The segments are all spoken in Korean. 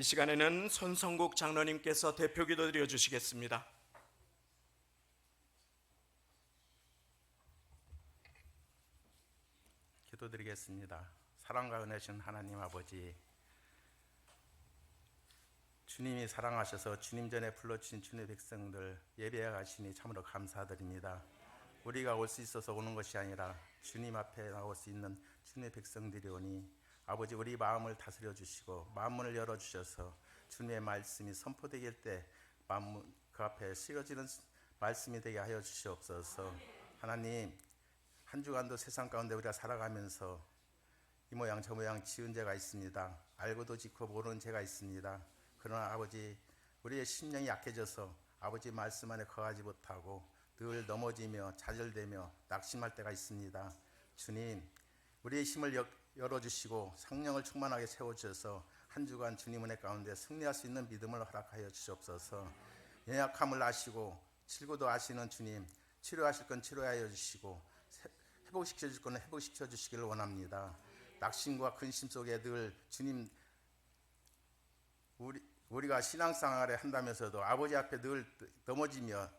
이 시간에는 손성국 장로님께서 대표 기도 드려 주시겠습니다. 기도드리겠습니다. 사랑과 은혜신 하나님 아버지, 주님이 사랑하셔서 주님 전에 불러주신 주님의 백성들 예배해 가시니 참으로 감사드립니다. 우리가 올 수 있어서 오는 것이 아니라 주님 앞에 나올 수 있는 주님의 백성들이 오니 아버지, 우리 마음을 다스려 주시고 마음문을 열어 주셔서 주님의 말씀이 선포되길 때 마음 그 앞에 실어지는 말씀이 되게 하여 주시옵소서. 하나님, 한 주간도 세상 가운데 우리가 살아가면서 이 모양 저 모양 지은 죄가 있습니다. 알고도 짓고 모르는 죄가 있습니다. 그러나 아버지, 우리의 심령이 약해져서 아버지 말씀 안에 거하지 못하고 늘 넘어지며 좌절되며 낙심할 때가 있습니다. 주님, 우리의 힘을 열어주시고 성령을 충만하게 세워주셔서 한 주간 주님 은혜 가운데 승리할 수 있는 믿음을 허락하여 주시옵소서. 연약함을 아시고 칠고도 아시는 주님, 치료하실 건 치료하여 주시고 회복시켜 주실 건 회복시켜 주시기를 원합니다. 낙심과 근심 속에 늘 주님, 우리가 신앙생활을 한다면서도 아버지 앞에 늘 넘어지며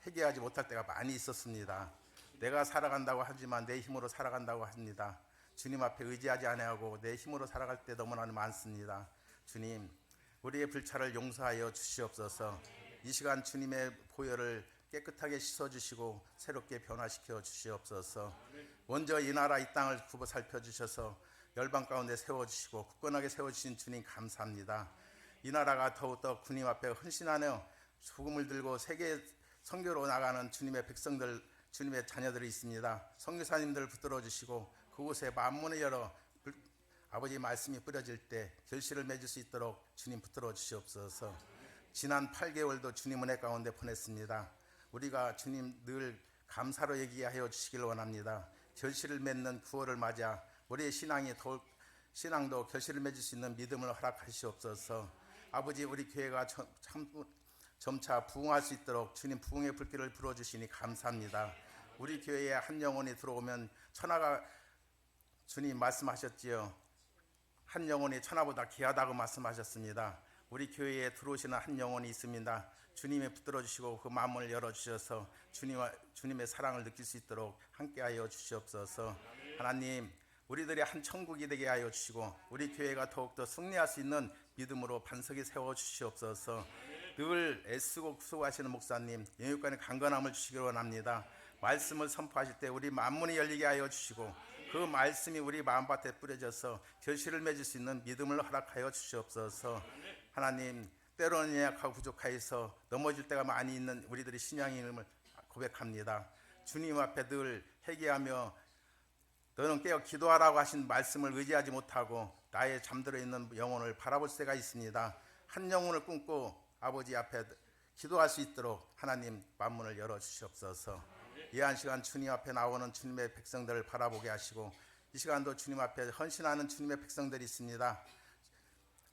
회개하지 못할 때가 많이 있었습니다. 내가 살아간다고 하지만 내 힘으로 살아간다고 합니다. 주님 앞에 의지하지 아니하고 내 힘으로 살아갈 때 너무나 많습니다. 주님, 우리의 불찰을 용서하여 주시옵소서. 이 시간 주님의 보혈을 깨끗하게 씻어주시고 새롭게 변화시켜 주시옵소서. 먼저 이 나라 이 땅을 굽어 살펴주셔서 열방 가운데 세워주시고 굳건하게 세워주신 주님 감사합니다. 이 나라가 더욱더 주님 앞에 헌신하며 복음을 들고 세계 선교로 나가는 주님의 백성들, 주님의 자녀들이 있습니다. 선교사님들 붙들어 주시고 그곳에 만문을 열어 아버지 말씀이 뿌려질 때 결실을 맺을 수 있도록 주님 붙들어 주시옵소서. 지난 8개월도 주님 은혜 가운데 보냈습니다. 우리가 주님 늘 감사로 얘기하여 주시길 원합니다. 결실을 맺는 9월을 맞아 우리의 신앙도 결실을 맺을 수 있는 믿음을 허락하시옵소서. 아버지, 우리 교회가 점차 부흥할 수 있도록 주님 부흥의 불길을 불어주시니 감사합니다. 우리 교회에 한 영혼이 들어오면 천하가, 주님 말씀하셨지요. 한 영혼이 천하보다 귀하다고 말씀하셨습니다. 우리 교회에 들어오시는 한 영혼이 있습니다. 주님이 붙들어 주시고 그 마음을 열어주셔서 주님의 사랑을 느낄 수 있도록 함께하여 주시옵소서. 하나님, 우리들이 한 천국이 되게 하여 주시고 우리 교회가 더욱더 승리할 수 있는 믿음으로 반석이 세워주시옵소서. 늘 애쓰고 수고하시는 목사님, 영육간의 강건함을 주시기 원합니다. 말씀을 선포하실 때 우리 만문이 열리게 하여 주시고 그 말씀이 우리 마음밭에 뿌려져서 결실을 맺을 수 있는 믿음을 허락하여 주시옵소서. 하나님, 때로는 연약하고 부족하여서 넘어질 때가 많이 있는 우리들의 신앙임을 고백합니다. 주님 앞에 늘 회개하며 너는 깨어 기도하라고 하신 말씀을 의지하지 못하고 나의 잠들어 있는 영혼을 바라볼 때가 있습니다. 한 영혼을 꿈고 아버지 앞에 기도할 수 있도록 하나님 만문을 열어주시옵소서. 이 한 시간 주님 앞에 나오는 주님의 백성들을 바라보게 하시고 이 시간도 주님 앞에 헌신하는 주님의 백성들이 있습니다.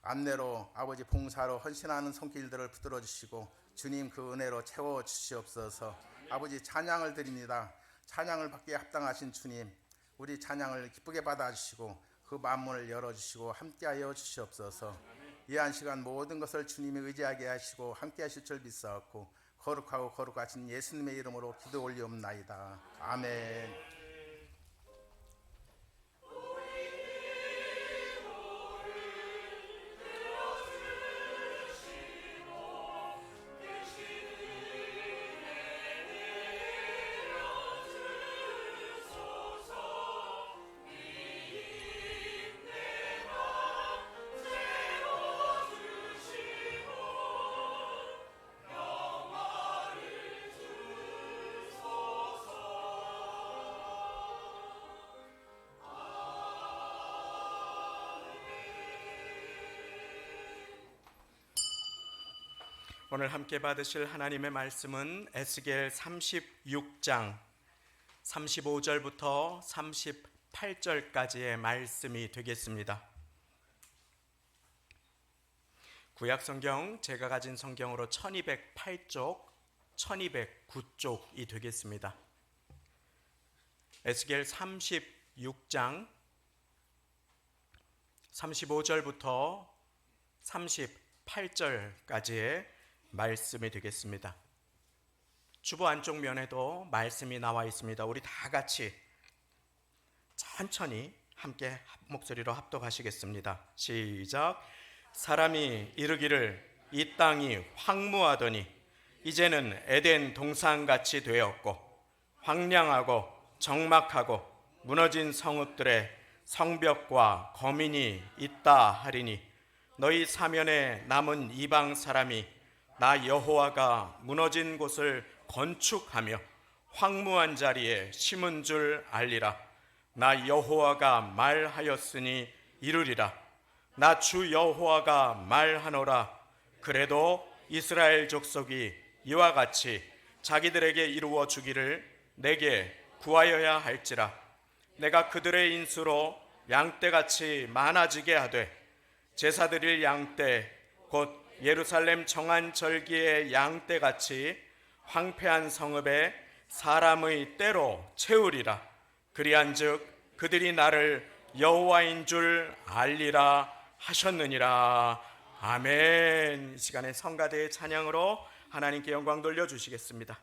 안내로 아버지 봉사로 헌신하는 손길들을 붙들어 주시고 주님 그 은혜로 채워 주시옵소서. 아버지, 찬양을 드립니다. 찬양을 받기에 합당하신 주님, 우리 찬양을 기쁘게 받아주시고 그 만문을 열어주시고 함께하여 주시옵소서. 이 한 시간 모든 것을 주님이 의지하게 하시고 함께하실 줄 믿사옵고 거룩하고 거룩하신 예수님의 이름으로 기도 올리옵나이다. 아멘. 오늘 함께 받으실 하나님의 말씀은 에스겔 36장 35절부터 38절까지의 말씀이 되겠습니다. 구약성경 제가 가진 성경으로 1208쪽, 1209쪽이 되겠습니다. 에스겔 36장 35절부터 38절까지의 말씀이 되겠습니다. 주보 안쪽 면에도 말씀이 나와 있습니다. 우리 다 같이 천천히 함께 목소리로 합독하시겠습니다. 시작. 사람이 이르기를 이 땅이 황무하더니 이제는 에덴 동산같이 되었고 황량하고 적막하고 무너진 성읍들의 성벽과 거민이 있다 하리니 너희 사면에 남은 이방 사람이 나 여호와가 무너진 곳을 건축하며 황무한 자리에 심은 줄 알리라. 나 여호와가 말하였으니 이루리라. 나 주 여호와가 말하노라. 그래도 이스라엘 족속이 이와 같이 자기들에게 이루어 주기를 내게 구하여야 할지라. 내가 그들의 인수로 양떼같이 많아지게 하되 제사 드릴 양떼 곧 예루살렘 정한 절기의 양떼같이 황폐한 성읍에 사람의 때로 채우리라. 그리한즉 그들이 나를 여호와인 줄 알리라 하셨느니라. 아멘. 이 시간에 성가대의 찬양으로 하나님께 영광 돌려주시겠습니다.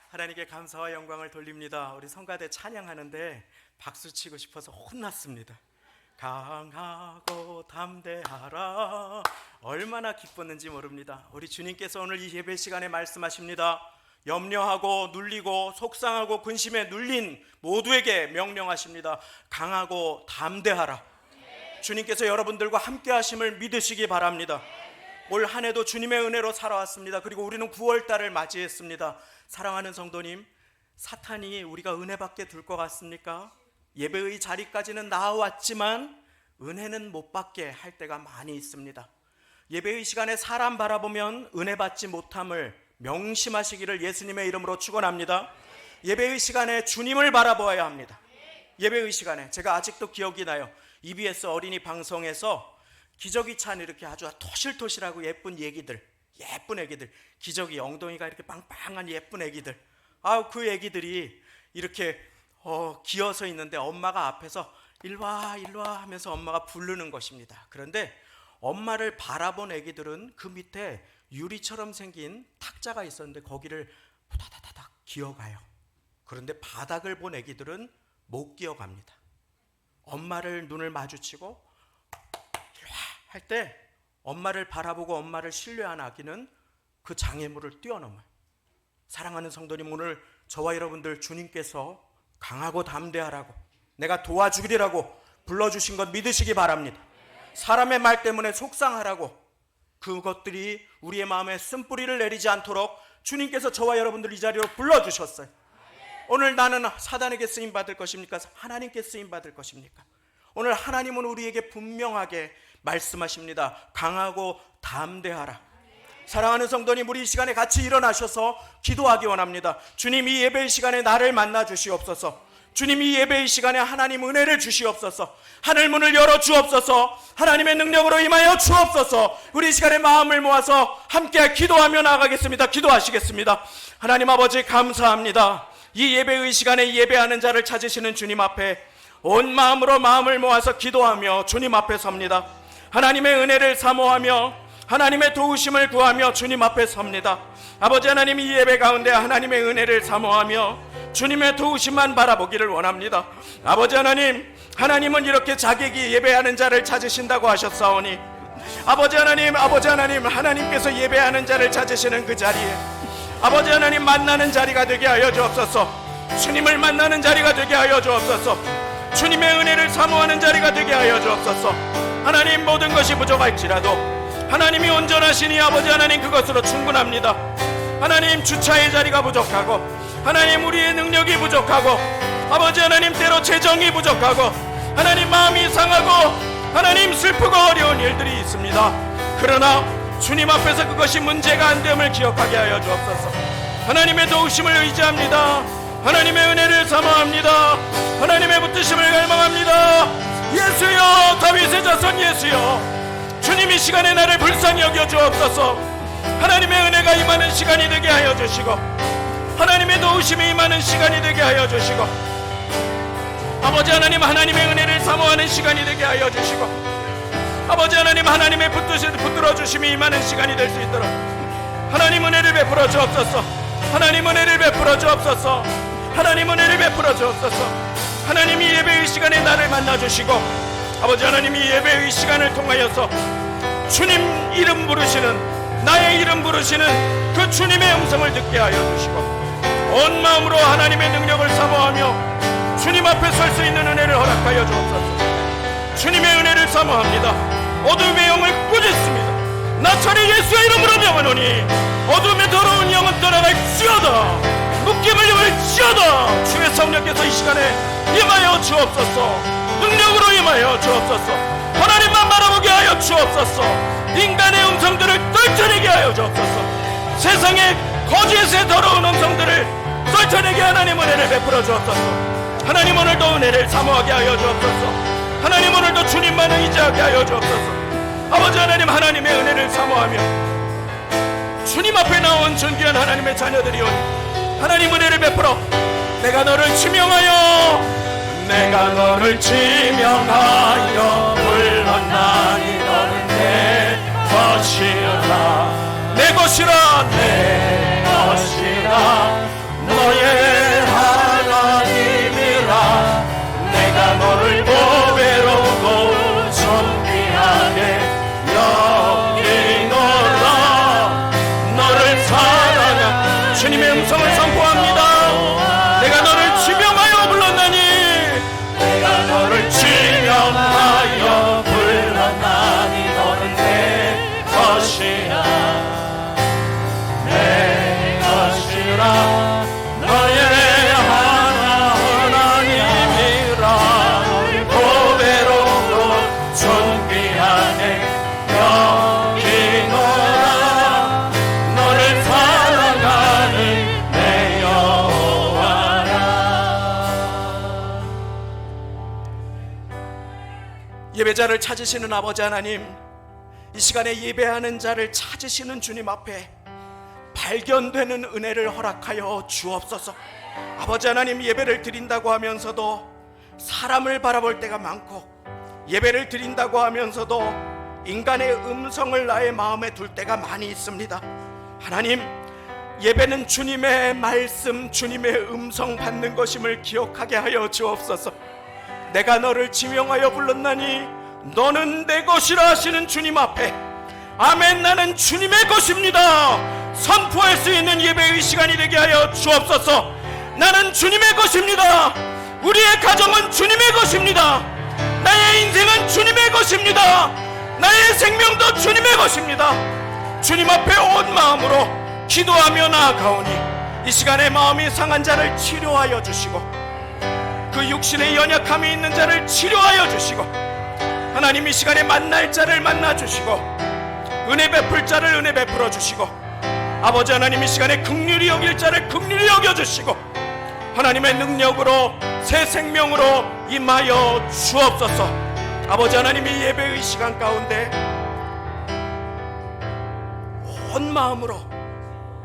하나님께 감사와 영광을 돌립니다. 우리 성가대 찬양하는데 박수 치고 싶어서 혼났습니다. 강하고 담대하라. 얼마나 기뻤는지 모릅니다. 우리 주님께서 오늘 이 예배 시간에 말씀하십니다. 염려하고 눌리고 속상하고 근심에 눌린 모두에게 명령하십니다. 강하고 담대하라. 주님께서 여러분들과 함께 하심을 믿으시기 바랍니다. 올 한 해도 주님의 은혜로 살아왔습니다. 그리고 우리는 9월달을 맞이했습니다. 사랑하는 성도님, 사탄이 우리가 은혜 받게 둘 것 같습니까? 예배의 자리까지는 나와왔지만 은혜는 못 받게 할 때가 많이 있습니다. 예배의 시간에 사람 바라보면 은혜 받지 못함을 명심하시기를 예수님의 이름으로 축원합니다. 예배의 시간에 주님을 바라보아야 합니다. 예배의 시간에 제가 아직도 기억이 나요. EBS 어린이 방송에서 기저귀 찬 이렇게 아주 토실토실하고 예쁜 애기들, 기저귀 엉덩이가 이렇게 빵빵한 예쁜 애기들, 그 애기들이 이렇게 기어서 있는데 엄마가 앞에서 일와 일와 하면서 엄마가 부르는 것입니다. 그런데 엄마를 바라본 애기들은 그 밑에 유리처럼 생긴 탁자가 있었는데 거기를 후다다다닥 기어가요. 그런데 바닥을 본 애기들은 못 기어갑니다. 엄마를 눈을 마주치고 일와 할 때 엄마를 바라보고 엄마를 신뢰한 아기는 그 장애물을 뛰어넘어요. 사랑하는 성도님, 오늘 저와 여러분들 주님께서 강하고 담대하라고, 내가 도와주리라고 불러주신 것 믿으시기 바랍니다. 사람의 말 때문에 속상하라고, 그것들이 우리의 마음에 쓴뿌리를 내리지 않도록 주님께서 저와 여러분들 이 자리로 불러주셨어요. 오늘 나는 사단에게 쓰임받을 것입니까? 하나님께 쓰임받을 것입니까? 오늘 하나님은 우리에게 분명하게 말씀하십니다. 강하고 담대하라. 사랑하는 성도님, 우리 이 시간에 같이 일어나셔서 기도하기 원합니다. 주님, 이 예배의 시간에 나를 만나 주시옵소서. 주님, 이 예배의 시간에 하나님 은혜를 주시옵소서. 하늘문을 열어 주옵소서. 하나님의 능력으로 임하여 주옵소서. 우리 이 시간에 마음을 모아서 함께 기도하며 나아가겠습니다. 기도하시겠습니다. 하나님 아버지, 감사합니다. 이 예배의 시간에 예배하는 자를 찾으시는 주님 앞에 온 마음으로 마음을 모아서 기도하며 주님 앞에 섭니다. 하나님의 은혜를 사모하며 하나님의 도우심을 구하며 주님 앞에 섭니다. 아버지 하나님, 이 예배 가운데 하나님의 은혜를 사모하며 주님의 도우심만 바라보기를 원합니다. 아버지 하나님, 하나님은 이렇게 자객이 예배하는 자를 찾으신다고 하셨사오니 아버지 하나님, 하나님께서 예배하는 자를 찾으시는 그 자리에 아버지 하나님 만나는 자리가 되게 하여 주옵소서. 주님을 만나는 자리가 되게 하여 주옵소서. 주님의 은혜를 사모하는 자리가 되게 하여 주옵소서. 하나님, 모든 것이 부족할지라도 하나님이 온전하시니 아버지 하나님 그것으로 충분합니다. 하나님, 주차의 자리가 부족하고 하나님 우리의 능력이 부족하고 아버지 하나님 때로 재정이 부족하고 하나님 마음이 상하고 하나님 슬프고 어려운 일들이 있습니다. 그러나 주님 앞에서 그것이 문제가 안 됨을 기억하게 하여 주옵소서. 하나님의 도우심을 의지합니다. 하나님의 은혜를 사모합니다. 하나님의 붙드심을 갈망합니다. 예수여, 다윗의 자손 예수여, 주님 이 시간에 나를 불쌍히 여겨 주옵소서. 하나님의 은혜가 임하는 시간이 되게 하여 주시고 하나님의 도우심이 임하는 시간이 되게 하여 주시고 아버지 하나님, 하나님의 은혜를 사모하는 시간이 되게 하여 주시고 아버지 하나님, 하나님의 붙들어 주심이 임하는 시간이 될 수 있도록 하나님 은혜를 베풀어 주옵소서. 하나님 은혜를 베풀어 주옵소서. 하나님 은혜를 베풀어 주옵소서. 하나님, 이 예배의 시간에 나를 만나 주시고 아버지 하나님, 이 예배의 시간을 통하여서 주님 이름 부르시는, 나의 이름 부르시는 그 주님의 음성을 듣게 하여 주시고 온 마음으로 하나님의 능력을 사모하며 주님 앞에 설 수 있는 은혜를 허락하여 주옵소서. 주님의 은혜를 사모합니다. 어둠의 영을 꾸짖습니다. 나찰이 예수의 이름으로 명하노니 어둠의 더러운 영은 떠나갈지어다. 묶임을 열지어다. 주의 성령께서 이 시간에 임하여 주옵소서. 능력으로 임하여 주옵소서. 하나님만 바라보게 하여 주옵소서. 인간의 음성들을 떨쳐내게 하여 주옵소서. 세상의 거짓의 더러운 음성들을 떨쳐내게 하나님 은혜를 베풀어 주옵소서. 하나님, 오늘도 은혜를 사모하게 하여 주옵소서. 하나님, 오늘도 주님만 의지하게 하여 주옵소서. 아버지 하나님, 하나님의 은혜를 사모하며 주님 앞에 나온 존귀한 하나님의 자녀들이오니 하나님 은혜를 베풀어 내가 너를 지명하여 불렀나니 너는 내 것이라. 내 것이라, 내 것이라. 너의 하나님이라. 내가 너를 보배로고 존귀하게 여기노라. 너를 사랑하 주님의 음성을 선포합니다. 내가 너를 지명하여 불렀나니 내가 너를 지명하여 불렀나니 너는 내 것이라. 내 것이라. 너의 하나님이라. 너를 보배로고 존귀하게 여기노라. 너를 사랑하는 내 여호와라. 예배자를 찾으시는 아버지 하나님, 이 시간에 예배하는 자를 찾으시는 주님 앞에 발견되는 은혜를 허락하여 주옵소서. 아버지 하나님, 예배를 드린다고 하면서도 사람을 바라볼 때가 많고 예배를 드린다고 하면서도 인간의 음성을 나의 마음에 둘 때가 많이 있습니다. 하나님, 예배는 주님의 말씀, 주님의 음성 받는 것임을 기억하게 하여 주옵소서. 내가 너를 지명하여 불렀나니 너는 내 것이라 하시는 주님 앞에 아멘, 나는 주님의 것입니다 선포할 수 있는 예배의 시간이 되게 하여 주옵소서. 나는 주님의 것입니다. 우리의 가정은 주님의 것입니다. 나의 인생은 주님의 것입니다. 나의 생명도 주님의 것입니다. 주님 앞에 온 마음으로 기도하며 나아가오니 이 시간에 마음이 상한 자를 치료하여 주시고 그 육신의 연약함이 있는 자를 치료하여 주시고 하나님 이 시간에 만날 자를 만나 주시고 은혜 베풀 자를 은혜 베풀어 주시고 아버지 하나님 이 시간에 긍휼히 여길 자를 긍휼히 여겨 주시고 하나님의 능력으로 새 생명으로 임하여 주옵소서. 아버지 하나님 이 예배의 시간 가운데 온 마음으로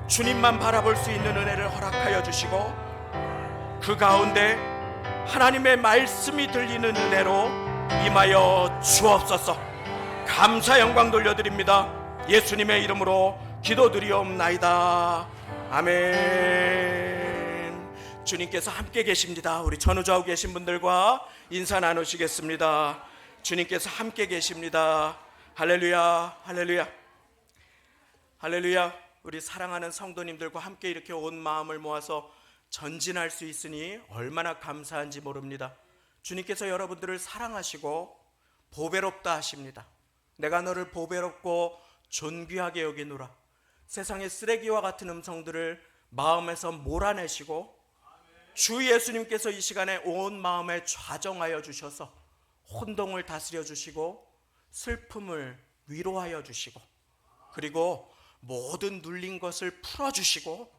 주님만 바라볼 수 있는 은혜를 허락하여 주시고 그 가운데 하나님의 말씀이 들리는 은혜로 임하여 주옵소서. 감사 영광 돌려드립니다. 예수님의 이름으로 기도드리옵나이다. 아멘. 주님께서 함께 계십니다. 우리 전우좌우 계신 분들과 인사 나누시겠습니다. 주님께서 함께 계십니다. 할렐루야, 할렐루야, 할렐루야. 우리 사랑하는 성도님들과 함께 이렇게 온 마음을 모아서 전진할 수 있으니 얼마나 감사한지 모릅니다. 주님께서 여러분들을 사랑하시고 보배롭다 하십니다. 내가 너를 보배롭고 존귀하게 여기노라. 세상의 쓰레기와 같은 음성들을 마음에서 몰아내시고 주 예수님께서 이 시간에 온 마음에 좌정하여 주셔서 혼동을 다스려 주시고 슬픔을 위로하여 주시고 그리고 모든 눌린 것을 풀어주시고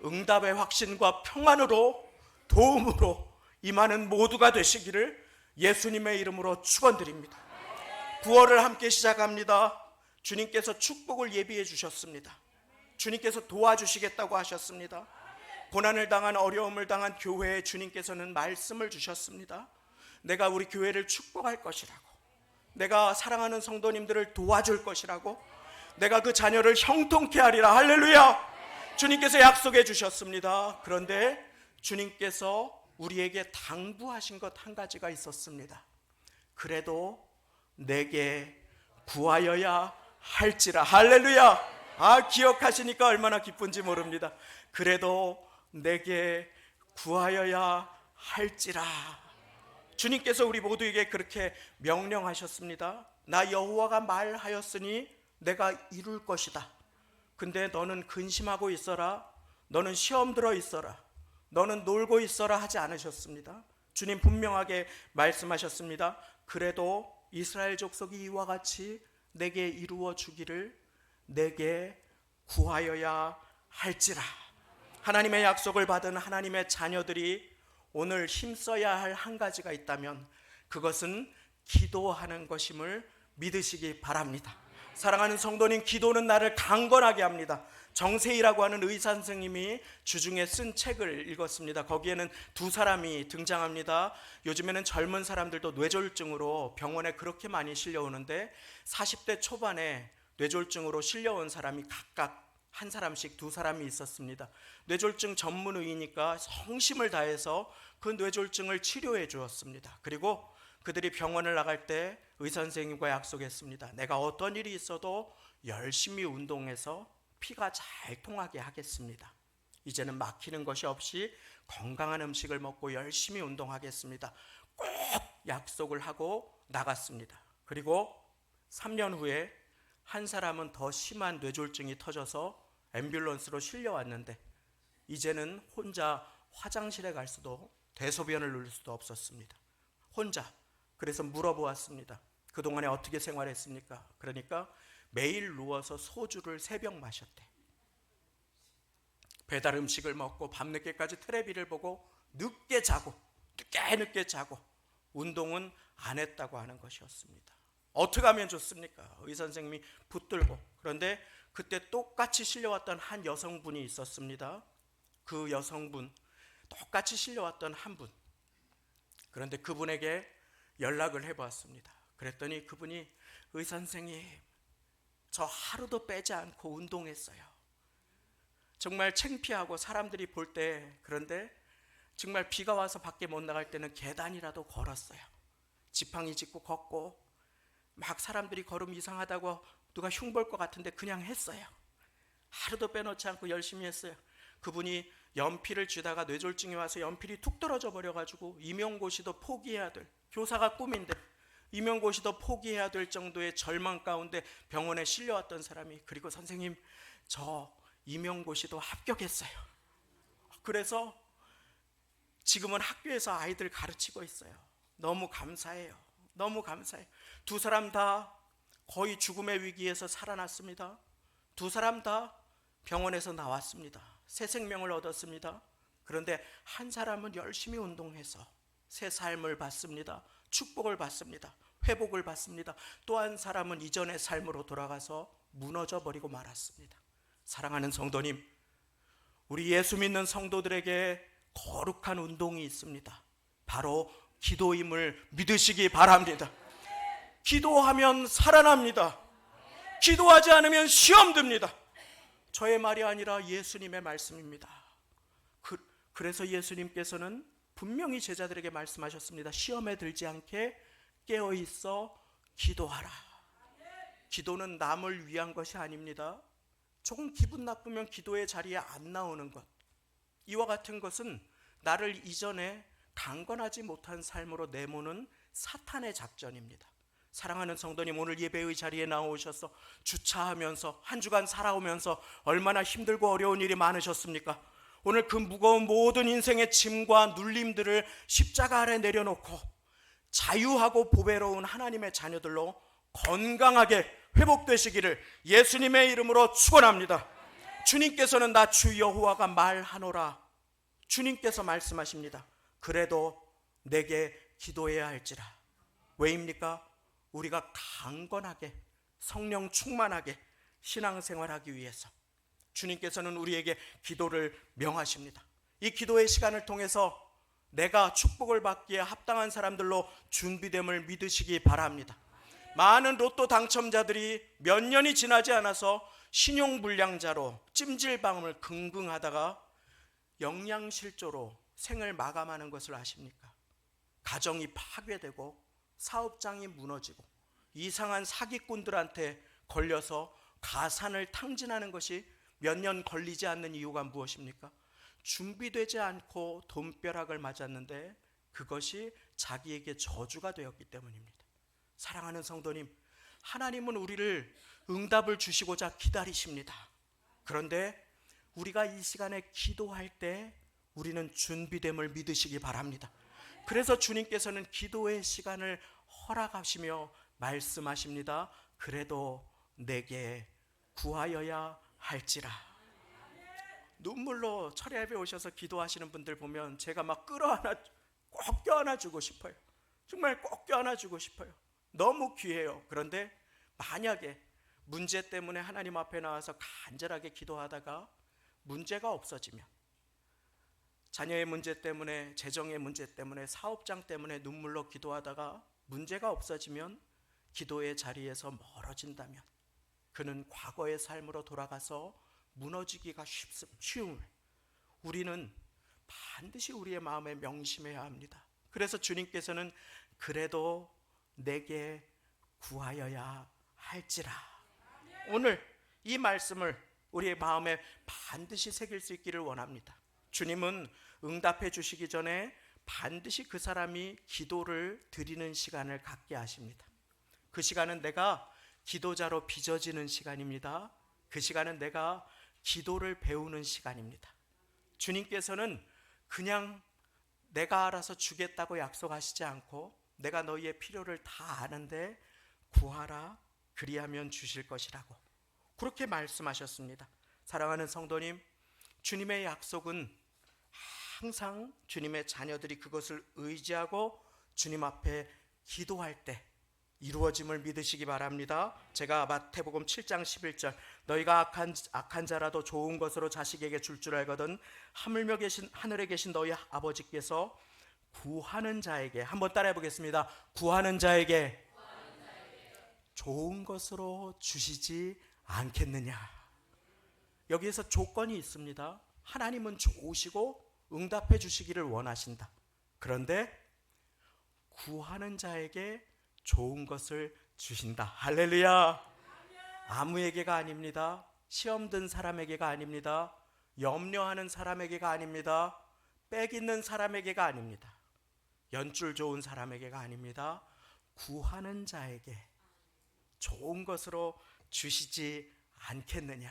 응답의 확신과 평안으로 도움으로 임하는 모두가 되시기를 예수님의 이름으로 축원드립니다. 9월을 함께 시작합니다. 주님께서 축복을 예비해 주셨습니다. 주님께서 도와주시겠다고 하셨습니다. 고난을 당한 어려움을 당한 교회에 주님께서는 말씀을 주셨습니다. 내가 우리 교회를 축복할 것이라고, 내가 사랑하는 성도님들을 도와줄 것이라고, 내가 그 자녀를 형통케 하리라. 할렐루야. 주님께서 약속해 주셨습니다. 그런데 주님께서 우리에게 당부하신 것 한 가지가 있었습니다. 그래도 내게 구하여야 할지라. 할렐루야. 기억하시니까 얼마나 기쁜지 모릅니다. 그래도 내게 구하여야 할지라. 주님께서 우리 모두에게 그렇게 명령하셨습니다. 나 여호와가 말하였으니 내가 이룰 것이다. 근데 너는 근심하고 있어라, 너는 시험 들어 있어라, 너는 놀고 있어라 하지 않으셨습니다. 주님 분명하게 말씀하셨습니다. 그래도 이스라엘 족속이 이와 같이 내게 이루어 주기를 내게 구하여야 할지라. 하나님의 약속을 받은 하나님의 자녀들이 오늘 힘써야 할 한 가지가 있다면 그것은 기도하는 것임을 믿으시기 바랍니다. 사랑하는 성도님, 기도는 나를 강건하게 합니다. 정세희라고 하는 의사 선생님이 주중에 쓴 책을 읽었습니다. 거기에는 두 사람이 등장합니다. 요즘에는 젊은 사람들도 뇌졸중으로 병원에 그렇게 많이 실려오는데 40대 초반에 뇌졸중으로 실려온 사람이 각각 한 사람씩 두 사람이 있었습니다. 뇌졸중 전문의니까 성심을 다해서 그 뇌졸중을 치료해 주었습니다. 그리고 그들이 병원을 나갈 때 의사 선생님과 약속했습니다. 내가 어떤 일이 있어도 열심히 운동해서 피가 잘 통하게 하겠습니다. 이제는 막히는 것이 없이 건강한 음식을 먹고 열심히 운동하겠습니다. 꼭 약속을 하고 나갔습니다. 그리고 3년 후에 한 사람은 더 심한 뇌졸중이 터져서 앰뷸런스로 실려왔는데 이제는 혼자 화장실에 갈 수도 대소변을 누릴 수도 없었습니다. 혼자. 그래서 물어보았습니다. 그동안에 어떻게 생활했습니까? 그러니까 매일 누워서 소주를 3병 마셨대. 배달 음식을 먹고 밤늦게까지 텔레비를 보고 늦게 자고 늦게 자고 운동은 안 했다고 하는 것이었습니다. 어떻게 하면 좋습니까? 의사 선생님이 붙들고. 그런데 그때 똑같이 실려왔던 한 여성분이 있었습니다. 그 여성분, 똑같이 실려왔던 한 분, 그런데 그분에게 연락을 해보았습니다. 그랬더니 그분이 의선생님, 저 하루도 빼지 않고 운동했어요. 정말 창피하고 사람들이 볼 때, 그런데 정말 비가 와서 밖에 못 나갈 때는 계단이라도 걸었어요. 지팡이 짚고 걷고 막 사람들이 걸음 이상하다고 누가 흉볼 것 같은데 그냥 했어요. 하루도 빼놓지 않고 열심히 했어요. 그분이 연필을 쥐다가 뇌졸중이 와서 연필이 툭 떨어져 버려가지고 임용고시도 포기해야 될, 교사가 꿈인데 임용고시도 포기해야 될 정도의 절망 가운데 병원에 실려왔던 사람이, 그리고 선생님 저 임용고시도 합격했어요. 그래서 지금은 학교에서 아이들 가르치고 있어요. 너무 감사해요. 너무 감사해요. 두 사람 다 거의 죽음의 위기에서 살아났습니다. 두 사람 다 병원에서 나왔습니다. 새 생명을 얻었습니다. 그런데 한 사람은 열심히 운동해서 새 삶을 받습니다. 축복을 받습니다. 회복을 받습니다. 또 한 사람은 이전의 삶으로 돌아가서 무너져 버리고 말았습니다. 사랑하는 성도님, 우리 예수 믿는 성도들에게 거룩한 운동이 있습니다. 바로 기도임을 믿으시기 바랍니다. 기도하면 살아납니다. 기도하지 않으면 시험 듭니다. 저의 말이 아니라 예수님의 말씀입니다. 그래서 예수님께서는 분명히 제자들에게 말씀하셨습니다. 시험에 들지 않게 깨어있어 기도하라. 기도는 남을 위한 것이 아닙니다. 조금 기분 나쁘면 기도의 자리에 안 나오는 것, 이와 같은 것은 나를 이전에 강건하지 못한 삶으로 내모는 사탄의 작전입니다. 사랑하는 성도님, 오늘 예배의 자리에 나오셔서 주차하면서 한 주간 살아오면서 얼마나 힘들고 어려운 일이 많으셨습니까? 오늘 그 무거운 모든 인생의 짐과 눌림들을 십자가 아래 내려놓고 자유하고 보배로운 하나님의 자녀들로 건강하게 회복되시기를 예수님의 이름으로 축원합니다. 주님께서는 나 주 여호와가 말하노라, 주님께서 말씀하십니다. 그래도 내게 기도해야 할지라. 왜입니까? 우리가 강건하게 성령 충만하게 신앙생활하기 위해서 주님께서는 우리에게 기도를 명하십니다. 이 기도의 시간을 통해서 내가 축복을 받기에 합당한 사람들로 준비됨을 믿으시기 바랍니다. 많은 로또 당첨자들이 몇 년이 지나지 않아서 신용불량자로 찜질방을 긍긍하다가 영양실조로 생을 마감하는 것을 아십니까? 가정이 파괴되고 사업장이 무너지고 이상한 사기꾼들한테 걸려서 가산을 탕진하는 것이 몇 년 걸리지 않는 이유가 무엇입니까? 준비되지 않고 돈벼락을 맞았는데 그것이 자기에게 저주가 되었기 때문입니다. 사랑하는 성도님, 하나님은 우리를 응답을 주시고자 기다리십니다. 그런데 우리가 이 시간에 기도할 때 우리는 준비됨을 믿으시기 바랍니다. 그래서 주님께서는 기도의 시간을 허락하시며 말씀하십니다. 그래도 내게 구하여야 할지라. 눈물로 철야 예배 오셔서 기도하시는 분들 보면 제가 막 끌어안아, 꼭 껴안아주고 싶어요. 정말 꼭 껴안아주고 싶어요. 너무 귀해요. 그런데 만약에 문제 때문에 하나님 앞에 나와서 간절하게 기도하다가 문제가 없어지면, 자녀의 문제 때문에, 재정의 문제 때문에, 사업장 때문에 눈물로 기도하다가 문제가 없어지면, 기도의 자리에서 멀어진다면 그는 과거의 삶으로 돌아가서 무너지기가 쉬움을 우리는 반드시 우리의 마음에 명심해야 합니다. 그래서 주님께서는 그래도 내게 구하여야 할지라. 오늘 이 말씀을 우리의 마음에 반드시 새길 수 있기를 원합니다. 주님은 응답해 주시기 전에 반드시 그 사람이 기도를 드리는 시간을 갖게 하십니다. 그 시간은 내가 기도자로 빚어지는 시간입니다. 그 시간은 내가 기도를 배우는 시간입니다. 주님께서는 그냥 내가 알아서 주겠다고 약속하시지 않고 내가 너희의 필요를 다 아는데 구하라, 그리하면 주실 것이라고 그렇게 말씀하셨습니다. 사랑하는 성도님, 주님의 약속은 항상 주님의 자녀들이 그것을 의지하고 주님 앞에 기도할 때 이루어짐을 믿으시기 바랍니다. 제가 마태복음 7장 11절 너희가 악한 자라도 좋은 것으로 자식에게 줄 알거든 하물며 하늘에 계신 너희 아버지께서 구하는 자에게, 한번 따라해 보겠습니다. 구하는 자에게 좋은 것으로 주시지 않겠느냐. 여기에서 조건이 있습니다. 하나님은 좋으시고 응답해 주시기를 원하신다. 그런데 구하는 자에게 좋은 것을 주신다. 할렐루야. 아무에게가 아닙니다. 시험 든 사람에게가 아닙니다. 염려하는 사람에게가 아닙니다. 빽 있는 사람에게가 아닙니다. 연줄 좋은 사람에게가 아닙니다. 구하는 자에게 좋은 것으로 주시지 않겠느냐.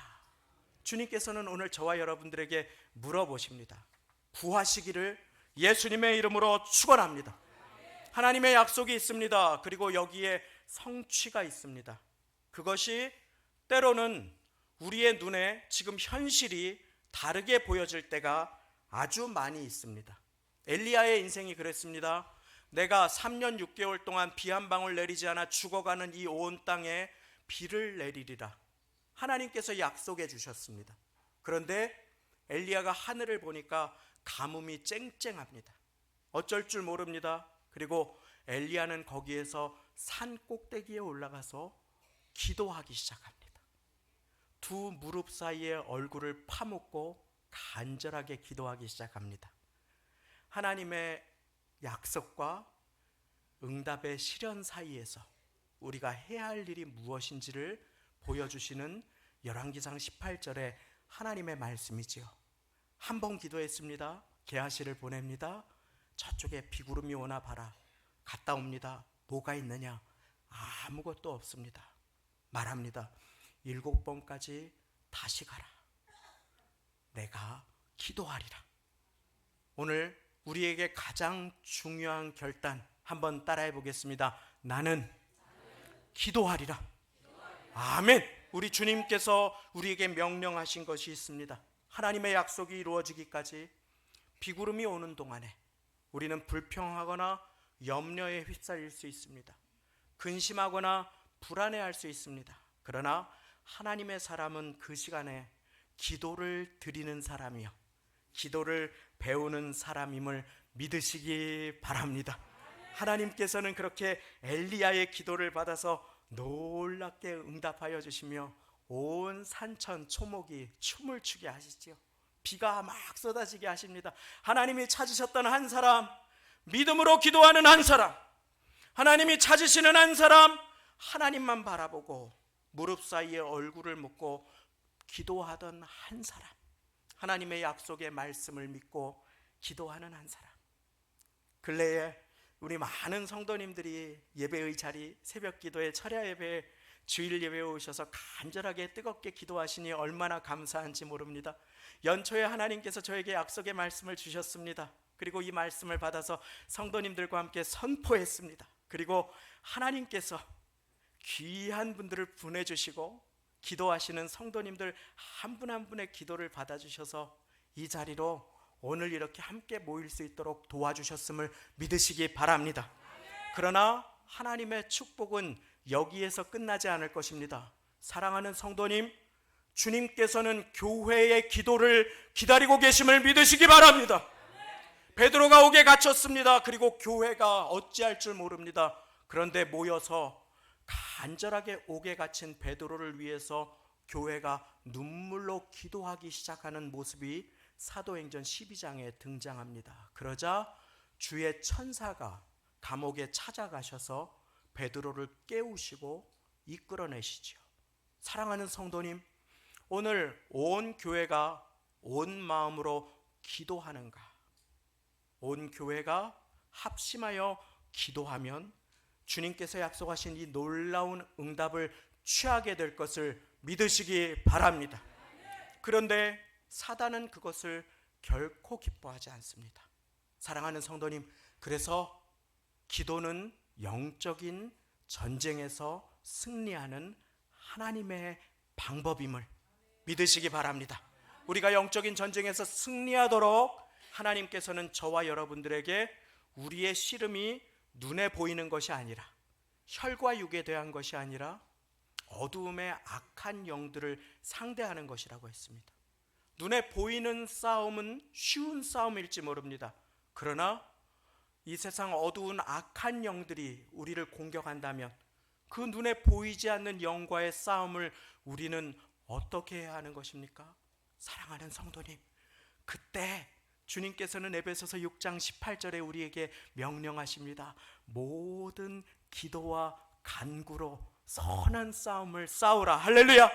주님께서는 오늘 저와 여러분들에게 물어보십니다. 구하시기를 예수님의 이름으로 축원합니다. 하나님의 약속이 있습니다. 그리고 여기에 성취가 있습니다. 그것이 때로는 우리의 눈에 지금 현실이 다르게 보여질 때가 아주 많이 있습니다. 엘리야의 인생이 그랬습니다. 내가 3년 6개월 동안 비 한 방울 내리지 않아 죽어가는 이 온 땅에 비를 내리리라. 하나님께서 약속해 주셨습니다. 그런데 엘리야가 하늘을 보니까 가뭄이 쨍쨍합니다. 어쩔 줄 모릅니다. 그리고 엘리야는 거기에서 산 꼭대기에 올라가서 기도하기 시작합니다. 두 무릎 사이에 얼굴을 파묻고 간절하게 기도하기 시작합니다. 하나님의 약속과 응답의 실현 사이에서 우리가 해야 할 일이 무엇인지를 보여주시는 열왕기상 18절의 하나님의 말씀이지요. 한 번 기도했습니다. 게하시를 보냅니다. 저쪽에 비구름이 오나 봐라. 갔다 옵니다. 뭐가 있느냐? 아무것도 없습니다. 말합니다. 7번까지 다시 가라. 내가 기도하리라. 오늘 우리에게 가장 중요한 결단 한번 따라해 보겠습니다. 나는 기도하리라. 아멘. 우리 주님께서 우리에게 명령하신 것이 있습니다. 하나님의 약속이 이루어지기까지 비구름이 오는 동안에 우리는 불평하거나 염려에 휩싸일 수 있습니다. 근심하거나 불안해할 수 있습니다. 그러나 하나님의 사람은 그 시간에 기도를 드리는 사람이요, 기도를 배우는 사람임을 믿으시기 바랍니다. 하나님께서는 그렇게 엘리야의 기도를 받아서 놀랍게 응답하여 주시며 온 산천 초목이 춤을 추게 하시지요. 비가 막 쏟아지게 하십니다. 하나님이 찾으셨던 한 사람, 믿음으로 기도하는 한 사람, 하나님이 찾으시는 한 사람, 하나님만 바라보고 무릎 사이에 얼굴을 묻고 기도하던 한 사람, 하나님의 약속의 말씀을 믿고 기도하는 한 사람. 근래에 우리 많은 성도님들이 예배의 자리, 새벽 기도에, 철야 예배에, 주일 예배에 오셔서 간절하게 뜨겁게 기도하시니 얼마나 감사한지 모릅니다. 연초에 하나님께서 저에게 약속의 말씀을 주셨습니다. 그리고 이 말씀을 받아서 성도님들과 함께 선포했습니다. 그리고 하나님께서 귀한 분들을 보내주시고 기도하시는 성도님들 한 분 한 분의 기도를 받아주셔서 이 자리로 오늘 이렇게 함께 모일 수 있도록 도와주셨음을 믿으시기 바랍니다. 그러나 하나님의 축복은 여기에서 끝나지 않을 것입니다. 사랑하는 성도님, 주님께서는 교회의 기도를 기다리고 계심을 믿으시기 바랍니다. 베드로가 옥에 갇혔습니다. 그리고 교회가 어찌할 줄 모릅니다. 그런데 모여서 간절하게 옥에 갇힌 베드로를 위해서 교회가 눈물로 기도하기 시작하는 모습이 사도행전 12장에 등장합니다. 그러자 주의 천사가 감옥에 찾아가셔서 베드로를 깨우시고 이끌어내시죠. 사랑하는 성도님, 오늘 온 교회가 온 마음으로 기도하는가? 온 교회가 합심하여 기도하면 주님께서 약속하신 이 놀라운 응답을 취하게 될 것을 믿으시기 바랍니다. 그런데 사단은 그것을 결코 기뻐하지 않습니다. 사랑하는 성도님, 그래서 기도는 영적인 전쟁에서 승리하는 하나님의 방법임을 믿으시기 바랍니다. 우리가 영적인 전쟁에서 승리하도록 하나님께서는 저와 여러분들에게 우리의 씨름이 눈에 보이는 것이 아니라, 혈과 육에 대한 것이 아니라 어두움의 악한 영들을 상대하는 것이라고 했습니다. 눈에 보이는 싸움은 쉬운 싸움일지 모릅니다. 그러나 이 세상 어두운 악한 영들이 우리를 공격한다면 그 눈에 보이지 않는 영과의 싸움을 우리는 어떻게 해야 하는 것입니까? 사랑하는 성도님, 그때 주님께서는 에베소서 6장 18절에 우리에게 명령하십니다. 모든 기도와 간구로 선한 싸움을 싸우라. 할렐루야.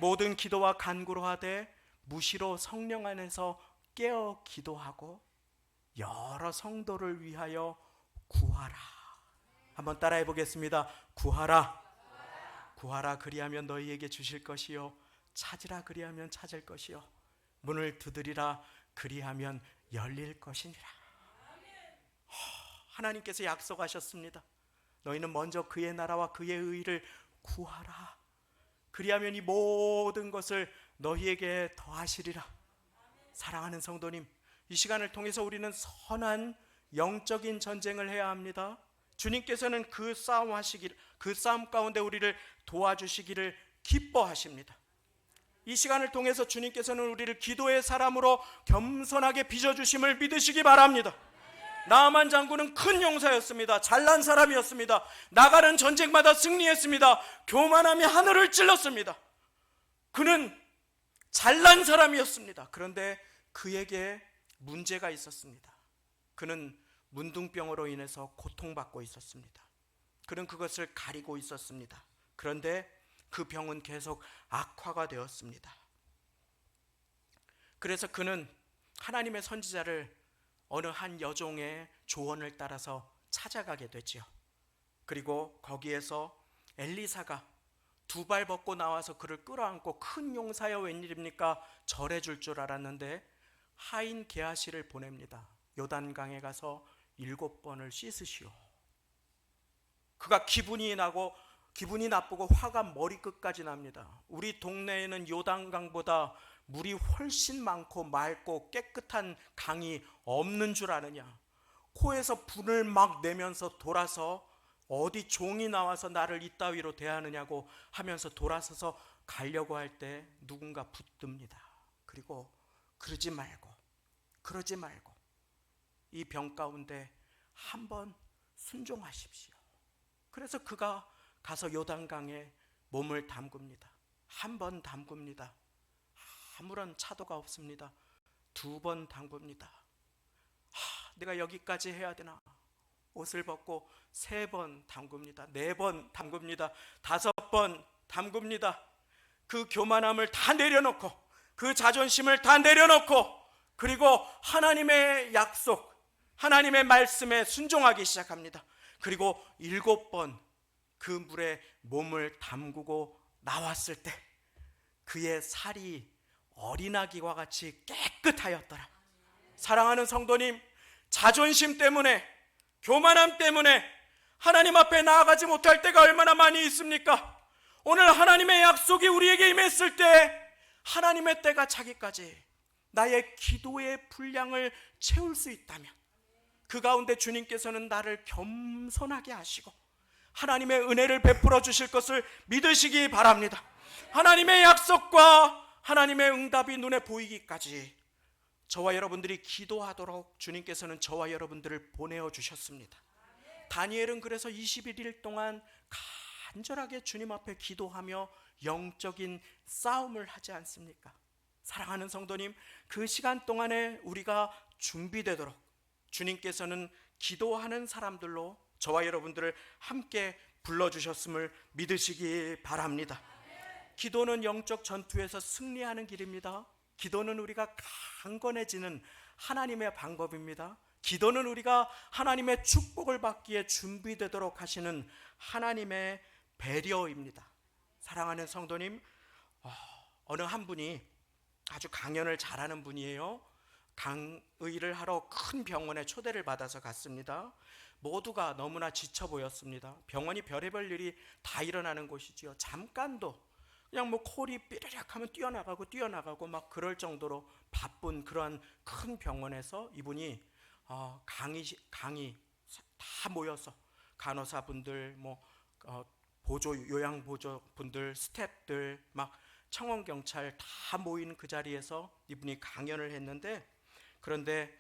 모든 기도와 간구로 하되 무시로 성령 안에서 깨어 기도하고 여러 성도를 위하여 구하라. 한번 따라해 보겠습니다. 구하라. 구하라 그리하면 너희에게 주실 것이요 찾으라 그리하면 찾을 것이요 문을 두드리라 그리하면 열릴 것이니라. 하나님께서 약속하셨습니다. 너희는 먼저 그의 나라와 그의 의를 구하라. 그리하면 이 모든 것을 너희에게 더하시리라. 사랑하는 성도님, 이 시간을 통해서 우리는 선한 영적인 전쟁을 해야 합니다. 주님께서는 그 싸움 가운데 우리를 도와주시기를 기뻐하십니다. 이 시간을 통해서 주님께서는 우리를 기도의 사람으로 겸손하게 빚어주심을 믿으시기 바랍니다. 나아만 장군은 큰 용사였습니다. 잘난 사람이었습니다. 나가는 전쟁마다 승리했습니다. 교만함이 하늘을 찔렀습니다. 그는 잘난 사람이었습니다. 그런데 그에게 문제가 있었습니다. 그는 문둥병으로 인해서 고통받고 있었습니다. 그는 그것을 가리고 있었습니다. 그런데 그 병은 계속 악화가 되었습니다. 그래서 그는 하나님의 선지자를 어느 한 여종의 조언을 따라서 찾아가게 되지요. 그리고 거기에서 엘리사가 두 발 벗고 나와서 그를 끌어안고 큰 용사여 웬일입니까? 절해줄 줄 알았는데 하인 게하시를 보냅니다. 요단강에 가서 7번을 씻으시오. 그가 기분이 나쁘고 화가 머리끝까지 납니다. 우리 동네에는 요단강보다 물이 훨씬 많고 맑고 깨끗한 강이 없는 줄 아느냐. 코에서 분을 막 내면서 돌아서 어디 종이 나와서 나를 이따위로 대하느냐고 하면서 돌아서서 가려고 할 때 누군가 붙듭니다. 그리고 그러지 말고 이 병 가운데 한번 순종하십시오. 그래서 그가 가서 요단강에 몸을 담굽니다. 한 번 담굽니다. 아무런 차도가 없습니다. 2번 담굽니다. 내가 여기까지 해야 되나? 옷을 벗고 3번 담굽니다. 4번 담굽니다. 5번 담굽니다. 그 교만함을 다 내려놓고 그 자존심을 다 내려놓고 그리고 하나님의 약속, 하나님의 말씀에 순종하기 시작합니다. 그리고 7번 그 물에 몸을 담그고 나왔을 때 그의 살이 어린아기와 같이 깨끗하였더라. 사랑하는 성도님, 자존심 때문에, 교만함 때문에 하나님 앞에 나아가지 못할 때가 얼마나 많이 있습니까? 오늘 하나님의 약속이 우리에게 임했을 때 하나님의 때가 차기까지 나의 기도의 분량을 채울 수 있다면 그 가운데 주님께서는 나를 겸손하게 하시고 하나님의 은혜를 베풀어 주실 것을 믿으시기 바랍니다. 하나님의 약속과 하나님의 응답이 눈에 보이기까지 저와 여러분들이 기도하도록 주님께서는 저와 여러분들을 보내어 주셨습니다. 다니엘은 그래서 21일 동안 간절하게 주님 앞에 기도하며 영적인 싸움을 하지 않습니까? 사랑하는 성도님, 그 시간 동안에 우리가 준비되도록 주님께서는 기도하는 사람들로 저와 여러분들을 함께 불러주셨음을 믿으시기 바랍니다. 기도는 영적 전투에서 승리하는 길입니다. 기도는 우리가 강건해지는 하나님의 방법입니다. 기도는 우리가 하나님의 축복을 받기에 준비되도록 하시는 하나님의 배려입니다. 사랑하는 성도님, 어느 한 분이 아주 강연을 잘하는 분이에요. 강의를 하러 큰 병원에 초대를 받아서 갔습니다. 모두가 너무나 지쳐 보였습니다. 병원이 별의별 일이 다 일어나는 곳이지요. 잠깐도 그냥 콜이 삐르륵 하면 뛰어나가고 막 그럴 정도로 바쁜 그러한 큰 병원에서 이분이 강의 다 모여서 간호사분들, 요양보조분들, 스태프들, 막 청원경찰 다 모인 그 자리에서 이분이 강연을 했는데, 그런데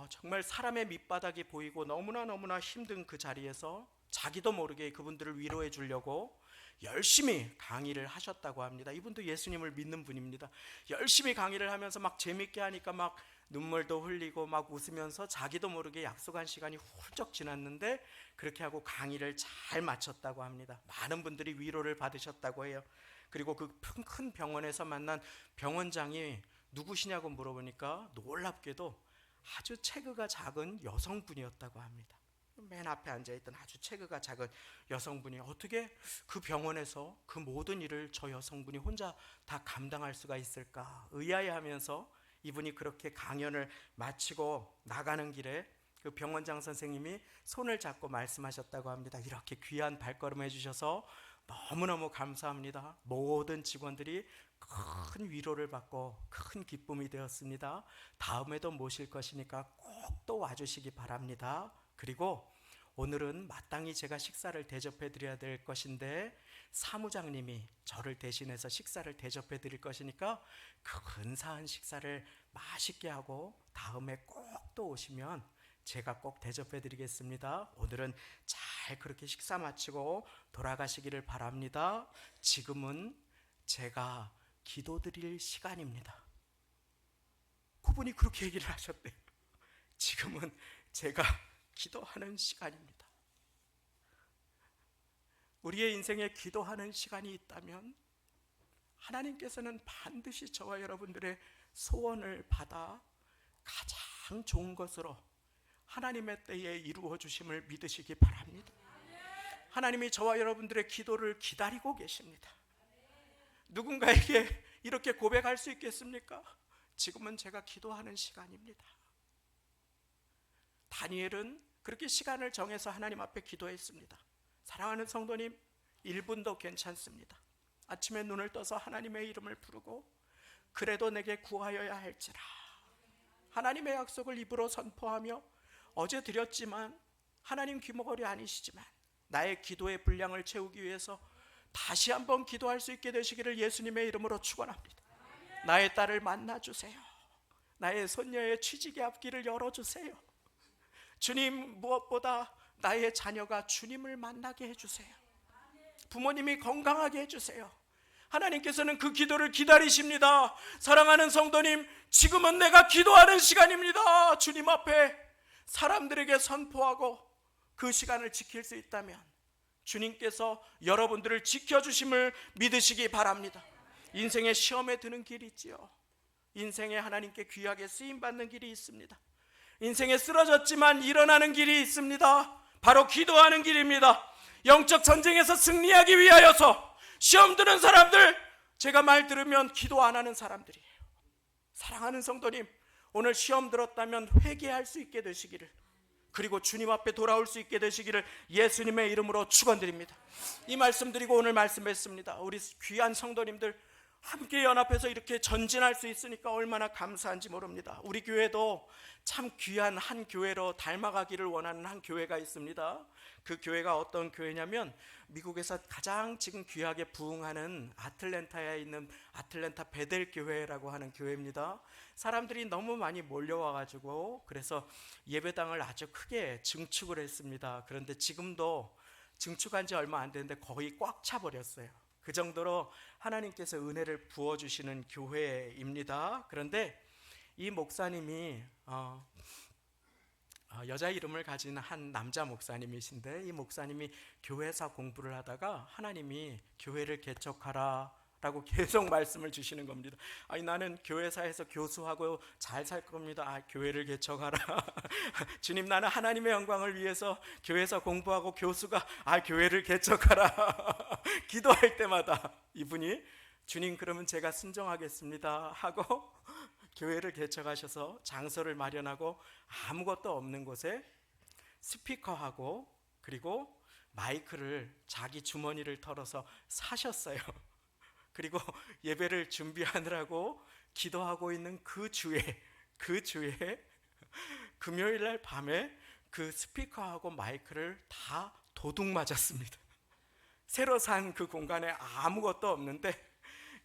정말 사람의 밑바닥이 보이고 너무나 힘든 그 자리에서 자기도 모르게 그분들을 위로해 주려고 열심히 강의를 하셨다고 합니다. 이분도 예수님을 믿는 분입니다. 열심히 강의를 하면서 막 재밌게 하니까 막 눈물도 흘리고 막 웃으면서 자기도 모르게 약속한 시간이 훌쩍 지났는데 그렇게 하고 강의를 잘 마쳤다고 합니다. 많은 분들이 위로를 받으셨다고 해요. 그리고 그 큰 병원에서 만난 병원장이 누구시냐고 물어보니까 놀랍게도 아주 체구가 작은 여성분이었다고 합니다. 맨 앞에 앉아있던 아주 체구가 작은 여성분이 어떻게 그 병원에서 그 모든 일을 저 여성분이 혼자 다 감당할 수가 있을까 의아해하면서 이분이 그렇게 강연을 마치고 나가는 길에 그 병원장 선생님이 손을 잡고 말씀하셨다고 합니다. 이렇게 귀한 발걸음 해주셔서 너무너무 감사합니다. 모든 직원들이 큰 위로를 받고 큰 기쁨이 되었습니다. 다음에도 모실 것이니까 꼭 또 와주시기 바랍니다. 그리고 오늘은 마땅히 제가 식사를 대접해 드려야 될 것인데 사무장님이 저를 대신해서 식사를 대접해 드릴 것이니까 그 근사한 식사를 맛있게 하고 다음에 꼭 또 오시면 제가 꼭 대접해 드리겠습니다. 오늘은 잘 그렇게 식사 마치고 돌아가시기를 바랍니다. 지금은 제가 기도드릴 시간입니다. 그분이 그렇게 얘기를 하셨대요. 지금은 제가 기도하는 시간입니다. 우리의 인생에 기도하는 시간이 있다면 하나님께서는 반드시 저와 여러분들의 소원을 받아 가장 좋은 것으로 하나님의 때에 이루어 주심을 믿으시기 바랍니다. 하나님이 저와 여러분들의 기도를 기다리고 계십니다. 누군가에게 이렇게 고백할 수 있겠습니까? 지금은 제가 기도하는 시간입니다. 다니엘은 그렇게 시간을 정해서 하나님 앞에 기도했습니다. 사랑하는 성도님, 1분도 괜찮습니다. 아침에 눈을 떠서 하나님의 이름을 부르고 그래도 내게 구하여야 할지라 하나님의 약속을 입으로 선포하며 어제 드렸지만 하나님 귀머거리 아니시지만 나의 기도의 분량을 채우기 위해서 다시 한번 기도할 수 있게 되시기를 예수님의 이름으로 축원합니다. 나의 딸을 만나주세요. 나의 손녀의 취직의 앞길을 열어주세요. 주님, 무엇보다 나의 자녀가 주님을 만나게 해주세요. 부모님이 건강하게 해주세요. 하나님께서는 그 기도를 기다리십니다. 사랑하는 성도님, 지금은 내가 기도하는 시간입니다. 주님 앞에 사람들에게 선포하고 그 시간을 지킬 수 있다면 주님께서 여러분들을 지켜주심을 믿으시기 바랍니다. 인생의 시험에 드는 길이 있지요. 인생에 하나님께 귀하게 쓰임받는 길이 있습니다. 인생에 쓰러졌지만 일어나는 길이 있습니다. 바로 기도하는 길입니다. 영적 전쟁에서 승리하기 위하여서 시험 드는 사람들, 제가 말 들으면 기도 안 하는 사람들이에요. 사랑하는 성도님, 오늘 시험 들었다면 회개할 수 있게 되시기를, 그리고 주님 앞에 돌아올 수 있게 되시기를 예수님의 이름으로 축원드립니다. 이 말씀 드리고 오늘 말씀했습니다. 우리 귀한 성도님들 함께 연합해서 이렇게 전진할 수 있으니까 얼마나 감사한지 모릅니다. 우리 교회도 참 귀한 한 교회로 닮아가기를 원하는 한 교회가 있습니다. 그 교회가 어떤 교회냐면 미국에서 가장 지금 귀하게 부흥하는 아틀랜타에 있는 아틀랜타 베델 교회라고 하는 교회입니다. 사람들이 너무 많이 몰려와가지고 그래서 예배당을 아주 크게 증축을 했습니다. 그런데 지금도 증축한 지 얼마 안 됐는데 거의 꽉 차버렸어요. 그 정도로 하나님께서 은혜를 부어주시는 교회입니다. 그런데 이 목사님이 여자 이름을 가진 한 남자 목사님이신데, 이 목사님이 교회사 공부를 하다가 하나님이 교회를 개척하라 라고 계속 말씀을 주시는 겁니다. 아니, 나는 교회사에서 교수하고 잘 살 겁니다. 교회를 개척하라. 주님, 나는 하나님의 영광을 위해서 교회에서 공부하고 교수가 교회를 개척하라. 기도할 때마다 이분이 주님, 그러면 제가 순종하겠습니다 하고 교회를 개척하셔서 장소를 마련하고 아무것도 없는 곳에 스피커하고 그리고 마이크를 자기 주머니를 털어서 사셨어요. 그리고 예배를 준비하느라고 기도하고 있는 그 주에 금요일 날 밤에 그 스피커하고 마이크를 다 도둑 맞았습니다. 새로 산 그 공간에 아무것도 없는데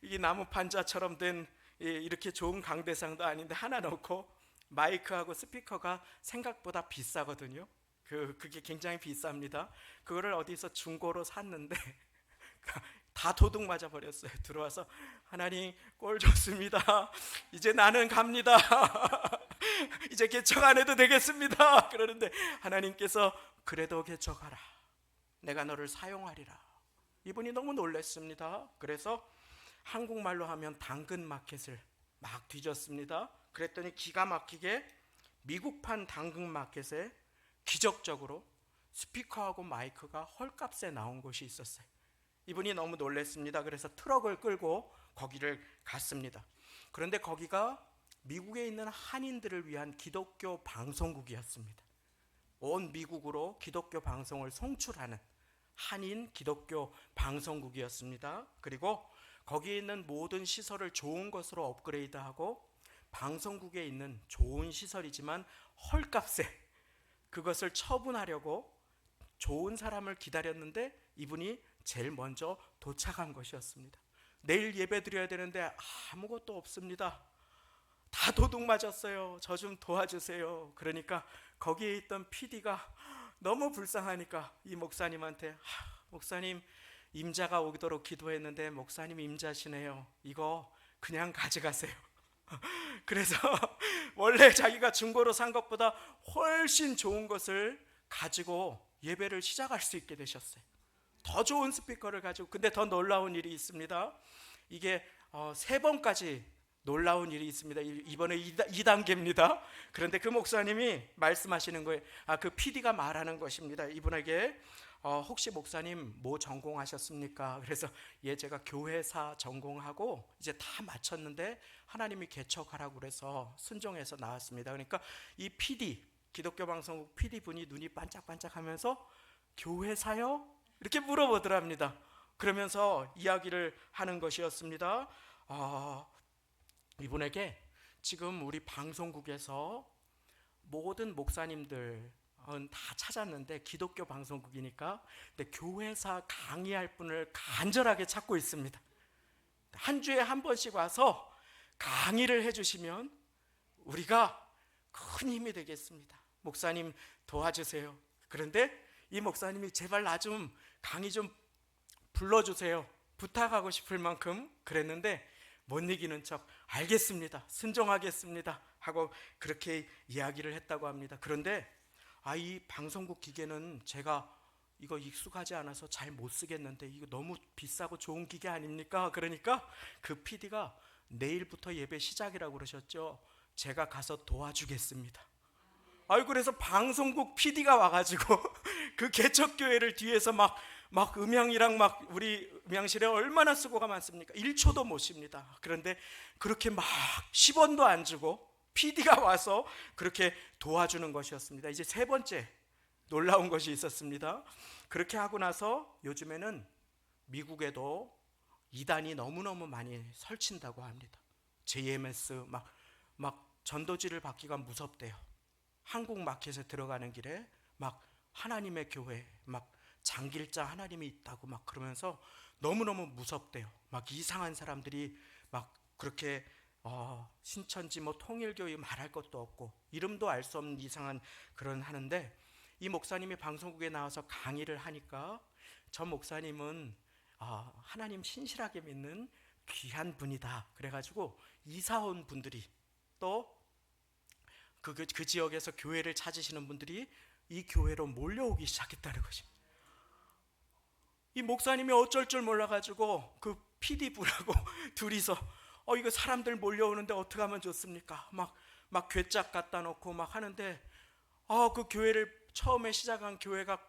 이 나무 판자처럼 된 이렇게 좋은 강대상도 아닌데 하나 놓고 마이크하고 스피커가 생각보다 비싸거든요. 그게 굉장히 비쌉니다. 그거를 어디서 중고로 샀는데 다 도둑 맞아 버렸어요. 들어와서 하나님 꼴 좋습니다. 이제 나는 갑니다. 이제 개척 안 해도 되겠습니다. 그러는데 하나님께서 그래도 개척하라. 내가 너를 사용하리라. 이분이 너무 놀랐습니다. 그래서 한국말로 하면 당근 마켓을 막 뒤졌습니다. 그랬더니 기가 막히게 미국판 당근 마켓에 기적적으로 스피커하고 마이크가 헐값에 나온 곳이 있었어요. 이분이 너무 놀랐습니다. 그래서 트럭을 끌고 거기를 갔습니다. 그런데 거기가 미국에 있는 한인들을 위한 기독교 방송국이었습니다. 온 미국으로 기독교 방송을 송출하는 한인 기독교 방송국이었습니다. 그리고 거기에 있는 모든 시설을 좋은 것으로 업그레이드하고 방송국에 있는 좋은 시설이지만 헐값에 그것을 처분하려고 좋은 사람을 기다렸는데 이분이 제일 먼저 도착한 것이었습니다. 내일 예배 드려야 되는데 아무것도 없습니다. 다 도둑 맞았어요. 저 좀 도와주세요. 그러니까 거기에 있던 PD가 너무 불쌍하니까 이 목사님한테 목사님 임자가 오도록 기도했는데 목사님 임자시네요. 이거 그냥 가져가세요. 그래서 원래 자기가 중고로 산 것보다 훨씬 좋은 것을 가지고 예배를 시작할 수 있게 되셨어요. 더 좋은 스피커를 가지고. 근데 더 놀라운 일이 있습니다. 이게 3번까지 놀라운 일이 있습니다. 이번에 2단계입니다. 그런데 그 목사님이 말씀하시는 거예요. 그 PD가 말하는 것입니다. 이분에게 혹시 목사님 뭐 전공하셨습니까? 그래서 제가 교회사 전공하고 이제 다 마쳤는데 하나님이 개척하라고 그래서 순종해서 나왔습니다. 그러니까 이 PD, 기독교 방송국 PD 분이 눈이 반짝반짝하면서 교회사요? 이렇게 물어보더랍니다. 그러면서 이야기를 하는 것이었습니다. 이분에게 지금 우리 방송국에서 모든 목사님들 다 찾았는데 기독교 방송국이니까 근데 교회사 강의할 분을 간절하게 찾고 있습니다. 한 주에 한 번씩 와서 강의를 해주시면 우리가 큰 힘이 되겠습니다. 목사님 도와주세요. 그런데 이 목사님이 제발 나 좀 강의 좀 불러주세요. 부탁하고 싶을 만큼 그랬는데 못 이기는 척 알겠습니다. 순종하겠습니다. 하고 그렇게 이야기를 했다고 합니다. 그런데 이 방송국 기계는 제가 이거 익숙하지 않아서 잘 못 쓰겠는데 이거 너무 비싸고 좋은 기계 아닙니까? 그러니까 그 PD가 내일부터 예배 시작이라고 그러셨죠. 제가 가서 도와주겠습니다. 그래서 방송국 PD가 와가지고 그 개척교회를 뒤에서 막 음향이랑 막 우리 음향실에 얼마나 수고가 많습니까? 1초도 못 쉽니다. 그런데 그렇게 막 10원도 안 주고 PD가 와서 그렇게 도와주는 것이었습니다. 이제 3번째 놀라운 것이 있었습니다. 그렇게 하고 나서 요즘에는 미국에도 이단이 너무너무 많이 설친다고 합니다. JMS 막 전도지를 받기가 무섭대요. 한국 마켓에 들어가는 길에 막 하나님의 교회 막 장길자 하나님이 있다고 막 그러면서 너무너무 무섭대요. 막 이상한 사람들이 막 그렇게 신천지 통일교회 말할 것도 없고 이름도 알 수 없는 이상한 그런 하는데 이 목사님이 방송국에 나와서 강의를 하니까 저 목사님은 하나님 신실하게 믿는 귀한 분이다. 그래가지고 이사 온 분들이 또 그 지역에서 교회를 찾으시는 분들이 이 교회로 몰려오기 시작했다는 것입니다. 이 목사님이 어쩔 줄 몰라가지고 그 PD 분하고 둘이서 이거 사람들 몰려오는데 어떻게 하면 좋습니까? 막 괴짝 갖다 놓고 막 하는데 그 교회를 처음에 시작한 교회가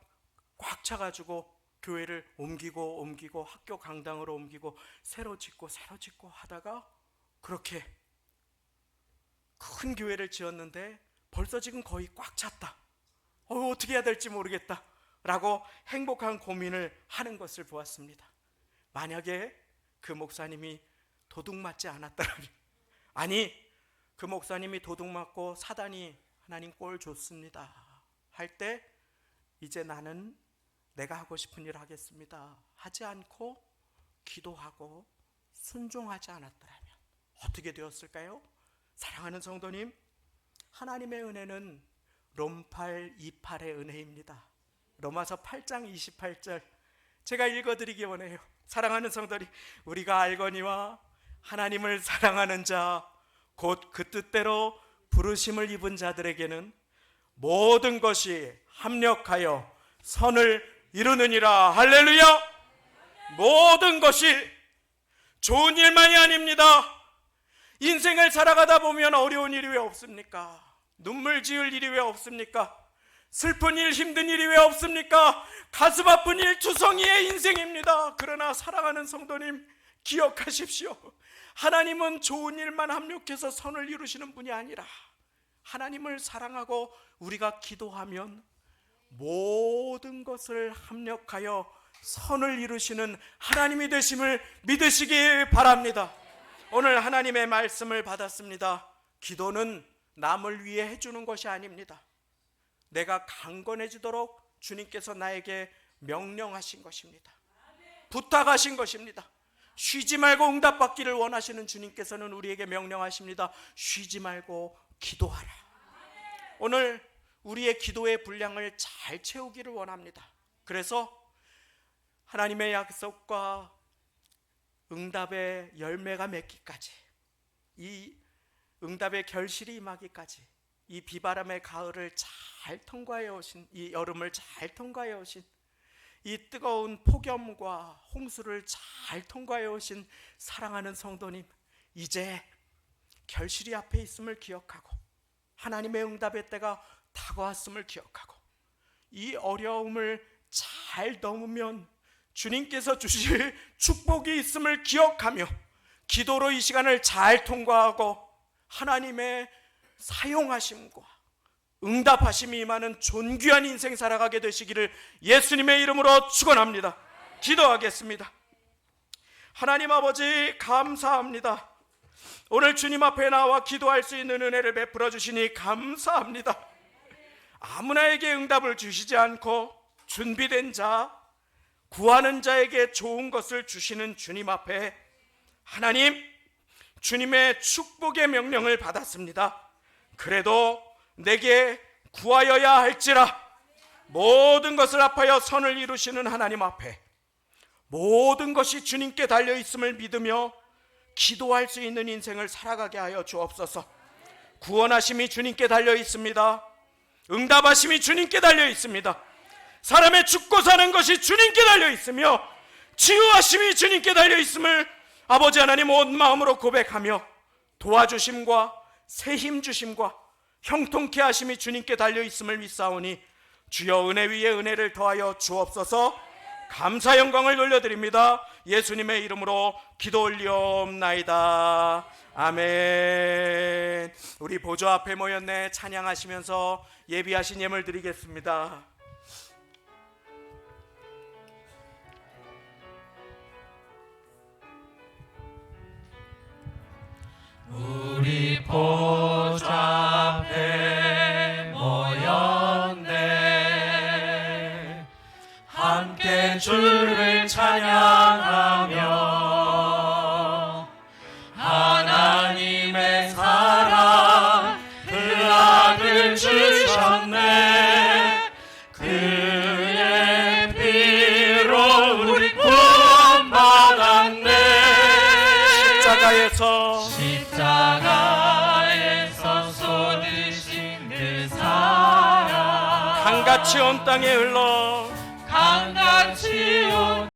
꽉 차가지고 교회를 옮기고 학교 강당으로 옮기고 새로 짓고 하다가 그렇게 큰 교회를 지었는데 벌써 지금 거의 꽉 찼다. 어떻게 해야 될지 모르겠다 라고 행복한 고민을 하는 것을 보았습니다. 만약에 그 목사님이 도둑 맞지 않았다면 그 목사님이 도둑 맞고 사단이 하나님 꼴 좋습니다 할 때 이제 나는 내가 하고 싶은 일 하겠습니다 하지 않고 기도하고 순종하지 않았더라면 어떻게 되었을까요? 사랑하는 성도님, 하나님의 은혜는 롬팔 28의 은혜입니다. 로마서 8장 28절 제가 읽어드리기 원해요. 사랑하는 성도님, 우리가 알거니와 하나님을 사랑하는 자 곧 그 뜻대로 부르심을 입은 자들에게는 모든 것이 합력하여 선을 이루느니라. 할렐루야. 모든 것이 좋은 일만이 아닙니다. 인생을 살아가다 보면 어려운 일이 왜 없습니까? 눈물 지을 일이 왜 없습니까? 슬픈 일, 힘든 일이 왜 없습니까? 가슴 아픈 일 투성이의 인생입니다. 그러나 사랑하는 성도님, 기억하십시오. 하나님은 좋은 일만 합력해서 선을 이루시는 분이 아니라 하나님을 사랑하고 우리가 기도하면 모든 것을 합력하여 선을 이루시는 하나님이 되심을 믿으시기 바랍니다. 오늘 하나님의 말씀을 받았습니다. 기도는 남을 위해 해주는 것이 아닙니다. 내가 강건해지도록 주님께서 나에게 명령하신 것입니다. 부탁하신 것입니다. 쉬지 말고 응답받기를 원하시는 주님께서는 우리에게 명령하십니다. 쉬지 말고 기도하라. 오늘 우리의 기도의 분량을 잘 채우기를 원합니다. 그래서 하나님의 약속과 응답의 열매가 맺기까지, 이 응답의 결실이 임하기까지, 이 비바람의 가을을 잘 통과해 오신, 이 여름을 잘 통과해 오신, 이 뜨거운 폭염과 홍수를 잘 통과해 오신 사랑하는 성도님, 이제 결실이 앞에 있음을 기억하고 하나님의 응답의 때가 다가왔음을 기억하고 이 어려움을 잘 넘으면 주님께서 주실 축복이 있음을 기억하며 기도로 이 시간을 잘 통과하고 하나님의 사용하심과 응답하심이 임하는 존귀한 인생 살아가게 되시기를 예수님의 이름으로 축원합니다. 기도하겠습니다. 하나님 아버지, 감사합니다. 오늘 주님 앞에 나와 기도할 수 있는 은혜를 베풀어 주시니 감사합니다. 아무나에게 응답을 주시지 않고 준비된 자, 구하는 자에게 좋은 것을 주시는 주님 앞에 하나님, 주님의 축복의 명령을 받았습니다. 그래도 내게 구하여야 할지라 모든 것을 합하여 선을 이루시는 하나님 앞에 모든 것이 주님께 달려있음을 믿으며 기도할 수 있는 인생을 살아가게 하여 주옵소서. 구원하심이 주님께 달려있습니다. 응답하심이 주님께 달려있습니다. 사람의 죽고 사는 것이 주님께 달려있으며 치유하심이 주님께 달려있음을 아버지 하나님 온 마음으로 고백하며 도와주심과 새힘 주심과 형통케 하심이 주님께 달려있음을 믿사오니 주여 은혜 위에 은혜를 더하여 주옵소서. 감사 영광을 돌려드립니다. 예수님의 이름으로 기도 올리옵나이다. 아멘. 우리 보좌 앞에 모였네. 찬양하시면서 예비하신 예물 드리겠습니다. 우리 보좌 앞에 모였네. 함께 주를 찬양하며 하나님의 사랑 그 아들 주셨네. 그의 피로 우리 구원받았네. 십자가에서 쏟으신 그 사랑 강같이 온 땅에 흘러